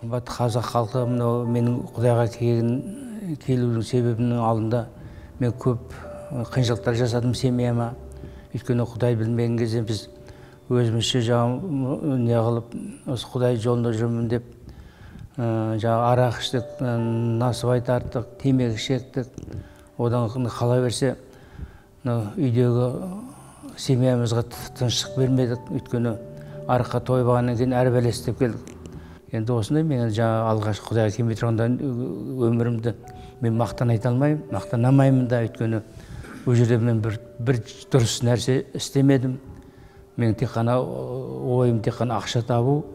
Қымбат қазақ халқы, мынау менің Құдайға келудің себебінің алдында мен көп қиыншылықтар жасадым семьяма. Өйткені Құдай білмеген кезде біз өзімізше не қылып, осы Құдай жолында жүрмін деп, арақ іштік, насыбай тарттық, темекі шектік. Одан қала берсе, үйдегі семьямызға тыныштық бермедік. Өйткені араққа тойбағаннан кейін әр бәле істеп келдік. Енді осындай мен алғаш Құдайға келмей тұрғанда өмірімді мен мақтан айта алмаймын, мақтанамаймын да. Өйткені ол жерде мен бір дұрыс нәрсе істемедім. Мен тек қана ойым тек қана ақша табу,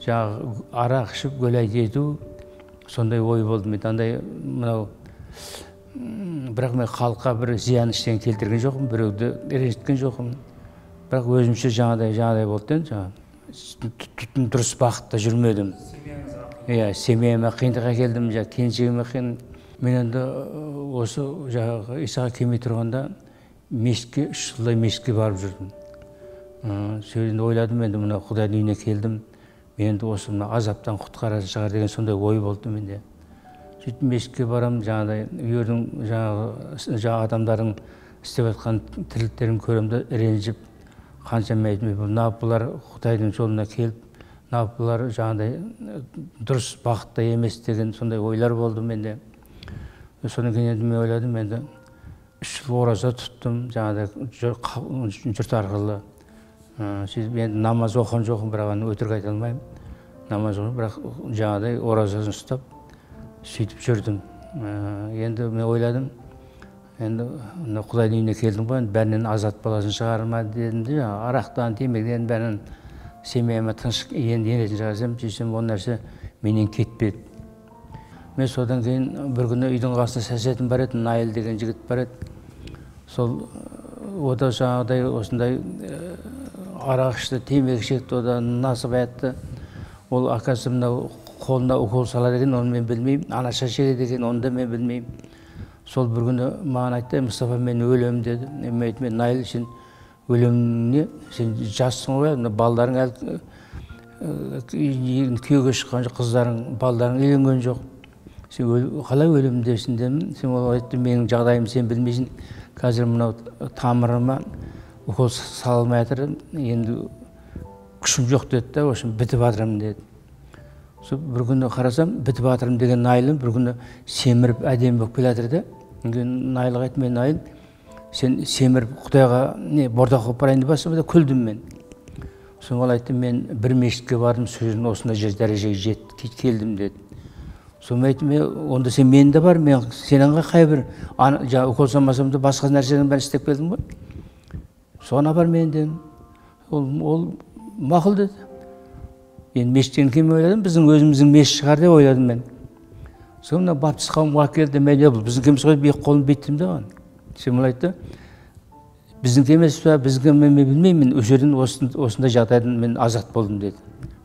арақ ішіп гүлайт ету, сондай ой болды. Мен андай мынау, бірақ мен халыққа бір зиян ештеңе келтірген жоқпын, біреуді ренжіткен жоқпын. Бірақ өзімше жаңадай болды енді. Түтін дұрыс бағытта жүрмедім. Семьяма қиындыққа келдім, келіншегіме қиын. Мен енді осы Исаға келмей тұрғанда мешітке, 3 жылдай мешітке барып жүрдім. Сөйлен ойладым, енді мына Құдайдың үйіне келдім. Мен енді осы азаптан құтқаратын шығар деген сондай ой болды менде. Сөйтіп мешітке барам, үйірдің адамдардың істеп жатқан тірліктерін көремді, ренжіп, қанша мәйтмей, бұлар Құдайдың жолына келіп, бұлар дұрыс бағытта емес деген сондай ойлар болды менде. Содан кейін мен ойладым, енді 3 жыл ораза тұттым, жұрт арқылы. Мен намаз оқыған жоқпын, бірақ өтірік айта алмаймын. Намаз оқыған, бірақ оразасын ұстап, сөйтіп жүрдім. Енді мен ойладым, енді Құдайдың үйіне келдім ғой, бәрінен азат баласын шығарма дедім де, арақтан, темекден бәрінен семьяма тыныштық енетін шығарсам, сөйтсем ол нәрсе менен кетпеді. Мен содан кейін бір күні үйдің қасында сәсетін бар еді, Найл деген жігіт бар еді. Сол ода осындай арақ ішті, темекі шекті, ода насыбай айтты. Ол акасы мынау қолына укол салады екен, оны мен білмеймін. Анаша шегеді екен, оны да мен білмеймін. Сол бір күні маған айтты, Мұстафа, мен өлем деді. Мен айттым, Найл, сен өлеміне, сен жассың ғой, балдарың әлі күйеуге шыққан жоқ, қыздарың, балдарың үйленген жоқ. Сен қалай өлем десін демін. Сен ол айтты, менің жағдайым сен білмейсің. Қазір мынау тамырыма укол салмай жатыр, енді күшім жоқ деді да, осы бітіп жатырмын деді. Сол бір күні қарасам, бітіп жатырмын деген Найлым бір күні семіріп әдемі болып келе жатыр да. Найлыға айттым, мен Найл, сен семіріп Құдайға бордақ қойып барайын деп басым да, күлдім мен. Сол айттым, мен бір мешітке бардым, сөзін осындай дәрежеге келдім деді. Сол айттым, онда сен мен де бар, мен сенің қай бір укол салмасам да басқа нәрсенің бәрін істеп келдім ғой. Соған апар мен дедім. Ол мақұл деді. Енді мешіттен келмей ойладым, біздің өзіміздің мешіт шығар деп ойладым мен. Сонда баптист қауымға келді, мен бұл біздің кеміз ғой, бек қолын беттім де оған. Сен айтты, біздің кемес па, біздің мен білмеймін, өсерден осындай жағдайдан мен азат болдым деді.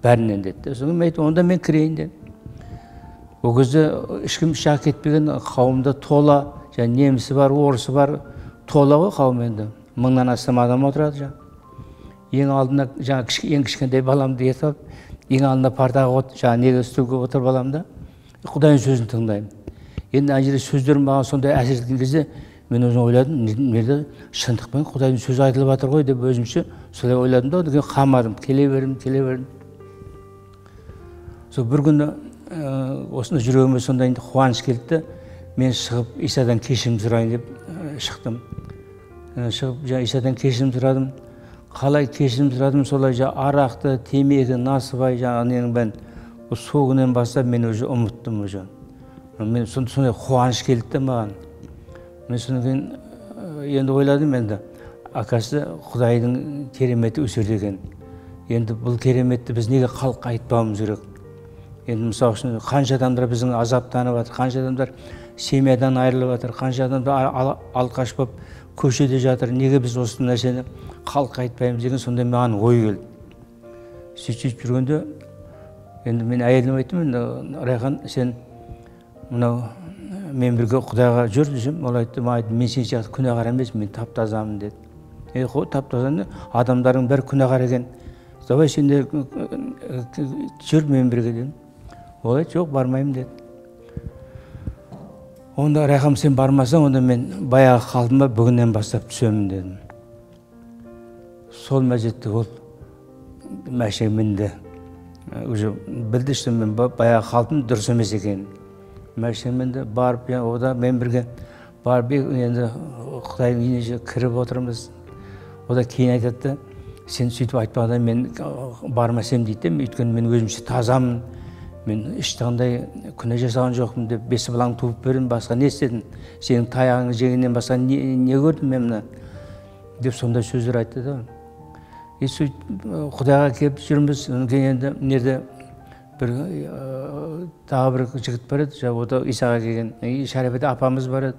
Бәрінен деді. Содан мен айттым, онда мен кірейін деді. Ол кезде ешкім шақ кетпеген қауымда тола, немісі бар, орысы бар, тола ғой қауым енді. 1000-нан астам адам отырады. Ең алдына ең кішкентай баламды ертіп, ең алдына партаға неге үстелге отырып аламын да, Құдайдың сөзін тыңдаймын. Енді ана жерде сөздерім маған сондай әсер еткен кезде мен өзім ойладым, неде шындықпен Құдайдың сөзі айтылып жатыр ғой деп өзімше солай ойладым да, одан қамадым, келе бердім. Сол бір күні осында жүрегіме сондай қуаныш келді, мен шығып Исадан кешірім сұрайын деп шықтым. Шығып Исадан кешірім сұрадым. Қалай кешірім сұрадым, солай арақты, темекі, насыбай, ненің бәрін сол күннен бастап мен уже ұмыттым уже. Мен сондай қуаныш келді маған. Мен содан кейін енді ойладым, енді акасы Құдайдың кереметі өсерді екен. Енді бұл кереметті біз неге халыққа айтпауымыз керек? Енді мысалы үшін қанша адамдар біздің азаптанып жатыр, қанша адамдар семьядан айырылып жатыр, қанша адамдар алқаш болып көшеде жатыр, неге біз осы нәрсені халыққа айтпаймыз деген сондай маған ой келді. Сөйтіп жүргенде енді мен әйеліме айттым, Райхан, сен мынау мен бірге Құдайға жүр десем, ол айтты, мен сен сияқты күнәһар емеспін, мен тап-тазамын деді. Тап-таза адамдардың бәрі күнәһар екен. Давай сен де жүр мен бірге дедім. Ол айтты, жоқ, бармаймын деді. Онда Райхам, сен бармасаң, онда мен баяғы қалдыма бүгіннен бастап түсемін дедім. Сол мезетте ол мәшеге мінді. Уже білді, что мен баяғы қалдым дұрыс емес екенін. Мәшеге мінді, барып, ода мен бірге барып, енді Құдайдың үйіне кіріп отырмыз. Ода кейін айтады, сен сөйтіп айтпағанда мен бармасам дейді, өйткені мен өзімше тазамын. Мен ешқандай күнә жасаған жоқпын деп, бесі балаң туып бердім, басқа не істедім? Сенің таяғыңды жегеннен басқа не көрдім мен мына? Деп сондай сөздер айтты да. Құдайға келіп жүрміз, кейін енді нерде тағы бір жігіт бар еді, ода Исаға келген, Шәріпеде апамыз бар еді.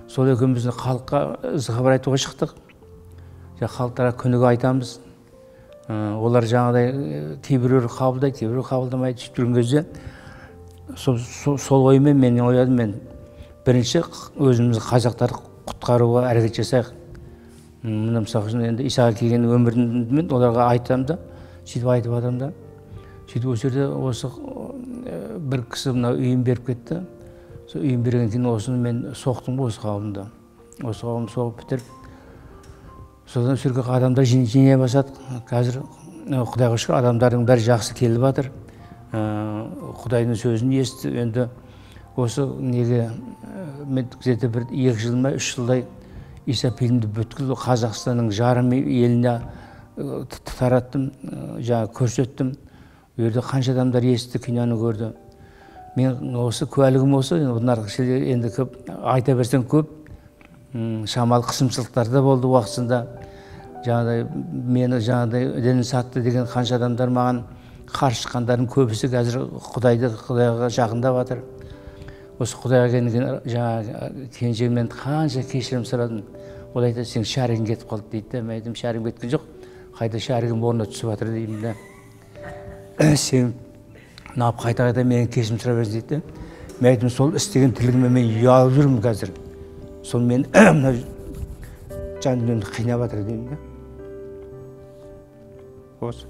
Сол екеуміз халыққа ызғабыр айтуға шықтық. Халықтарға күніге айтамыз. Олар жаңағыдай кейбіреулер қабылдайды, кейбіреулер қабылдамайды. Сөйтіп жүрген кезде сол оймен мен ойладым, мен бірінші өзімізді қазақтарды құтқаруға әрекет жасайық. Мына мысал үшін енді Исаға келген өмірін оларға айтамын да, сөйтіп айтып жатырмын да. Сөйтіп осы жерде осы бір кісі мына үйін беріп кетті. Сол үйін берген кейін осыны мен соқтым осы қауымда. Осы қауымды соғып бітіріп, содан сүрге адамдар жине бастады. Қазір Құдайға шүкір адамдардың бәрі жақсы келіп жатыр. Құдайдың сөзін естіп, енді осы неге мен где-то бір 2 жыл ма 3 жылдай Иса фильмді бүткіл Қазақстанның жарым еліне тараттым, көрсеттім. Ол жерде қанша адамдар естіді, киноны көрді. Мен осы куәлігім осы, енді айта берсең көп, шамалы қысымшылықтар да болды уақытысында. Мені дінін сатты деген қанша адамдар маған қарсы шыққандардың көбісі қазір Құдайға жақындап жатыр. Осы Құдайға келген кенжемнен қанша кешірім сұрадым. Ол айтады, сен шәрігің кетіп қалды дейді. Мен айтым, шәрігім кеткен жоқ, қайта шәрігім орнына түсіп жатыр деймін да. Сен қайта менен кешірім сұрап берсін дейді. Мен айтым, сол істеген тірлігіме мен ұялып жүрмін қазір. Сол мен жан дүниемді қинап жатыр деймін да. Осы.